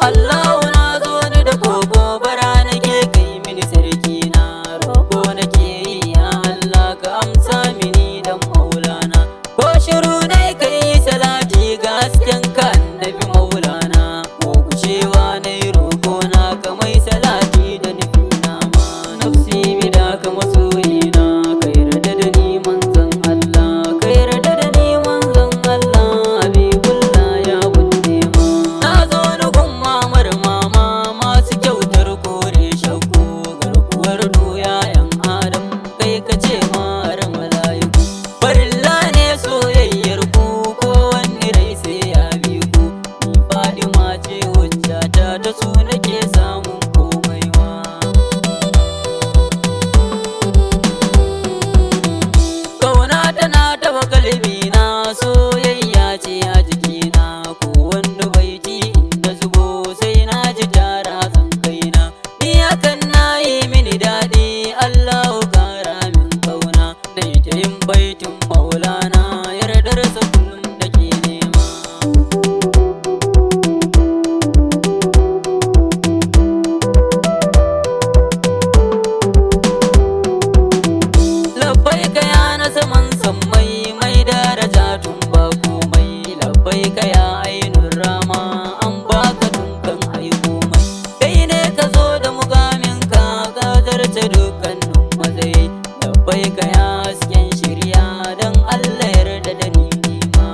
Allahu na zo ni da kogo bara nake kai mini sarki na roƙo nake yi ya Allah ka amsa mini dan maulana ko shiru dai kai salati ga hasken ka annabi maulana ko gucewa nai roƙo na ka mai salati da nufina ma nafsi bidaka masoyina ka yarda da ni manzon Allah ka yarda da ni manzon Allah habibullah ya bunne ma na zo ni gun mamar mama masu kyautar kore shakku garkuwar doya yan adam kai ka ce mar mala'iku farilla ne soyayyar ku ko wani rai sai ya bi ku ni Fadima ce hujjata da su nake samun komai ma kauna tana taba kalbina soyayya ce a jikina ko wanda bai ji inda zubo sai na ji tara san kaina ni hakan na yi mini daɗi Allahu kara min kauna na yi ta yin baitin maulana yardarsa kullum da ke nema labbaika ya na saman sammai mai daraja tun ba komai labbaika ya ainun rama an baka tunkan aiko mai kai ne ka zo da mukaminka ka zarce dukkanin matsayi labbaika ya hasken shirya don Allah yarda da ni nima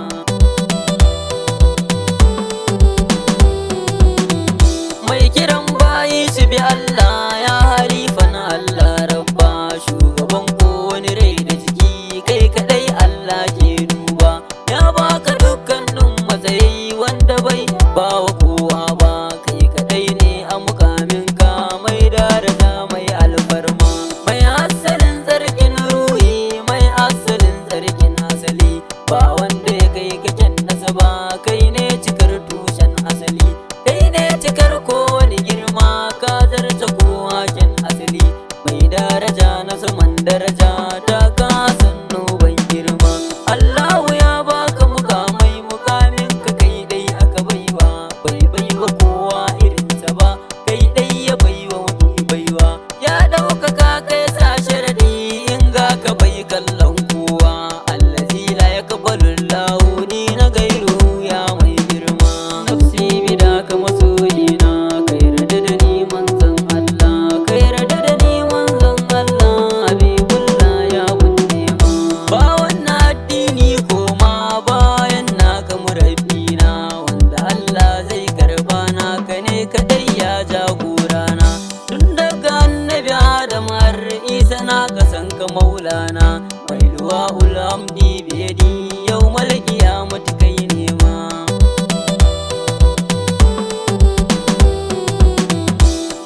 mai kiran bayi su bi Allah ya halifan Allah rabba shugaban kowane rai da jiki kai kadai Allah ke duba ya baka dukkanin matsayi wanda bai bawa kowa ba kai kadai ne a mukaminka mai daraja mai alfarma mai asalin tsarkin ruhi mai asalin tsarkin asali ba wanda ya kai kaken nasaba kai ne cikar tushen asali kai ne cikar kowane girma ka zarta kowa ken asali mai daraja na saman daraja ta ka sannu bai girma Allahu ya baka mukamai mukamin ka kai dai aka baiwa bai baiwa kowa irinsa ba kai dai ya baiwa wani baiwa ya ɗaukaka kai sa sharadi in ga ka bai kallon kowa allazi la yaqbalu Allahu ni na gairu ya mai girma nafsi bidaka masoyina ka yarda da ni manzon Allah ka yarda da ni manzon Allah habibullah ya bunne ma ba wannan addini koma bayan naka murabbina wanda Allah zai karba naka ne kadai ya jagorana tun daga annabi Adam har Isa na kasan ka maulana mai luwa ulamdi biyadi yau malkiya mutu kai nema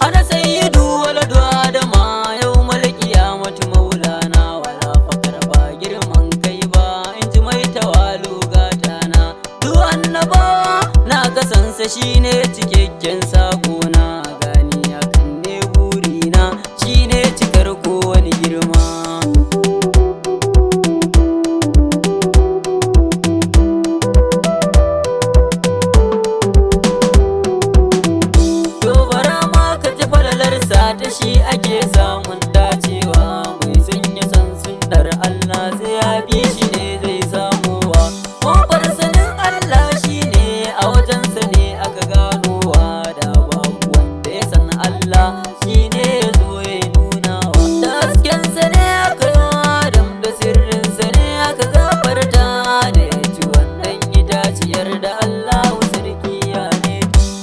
ana sayyidu waladu adama yau malkiya mutu maulana wala fakar ba girman kai ba in ji mai tawalu gatana duk annabawa na kasansa shine cikakken sakona gani akan ne burina shine cikar kowane girma to bara ma ka ji falalarsa ta shi ake samun dacewa mai sanya san sunnar Allah sai ya bi shi ne zai samuwa kofar sanin Allah shine a wajensa ne aka ganowa da babu wanda ya san Allah shine ya zo ya nunawa da haskensa ne aka yi Adam da sirrinsa ne aka gafarta da ya ci wannan itaciyar da Allahu sarki ya ne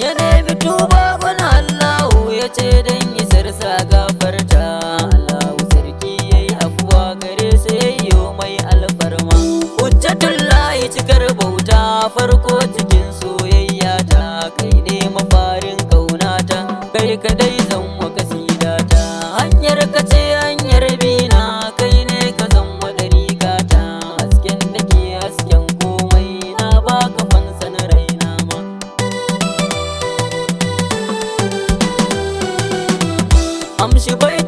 ya nemi tuba gun Allahu ya ce dan isarsa gafarta Allahu sarki yayi afuwa gare sa yayyo mai alfarma hujjatullahi cikar bauta farko cikin soyayya ta kai ne mafarin kaunata kai kadai zan wa kasidata hanyar ka ce hanyar bina kai ne ka zan wa dariƙata hasken da ke hasken komai na baka fansan raina ma amshi bai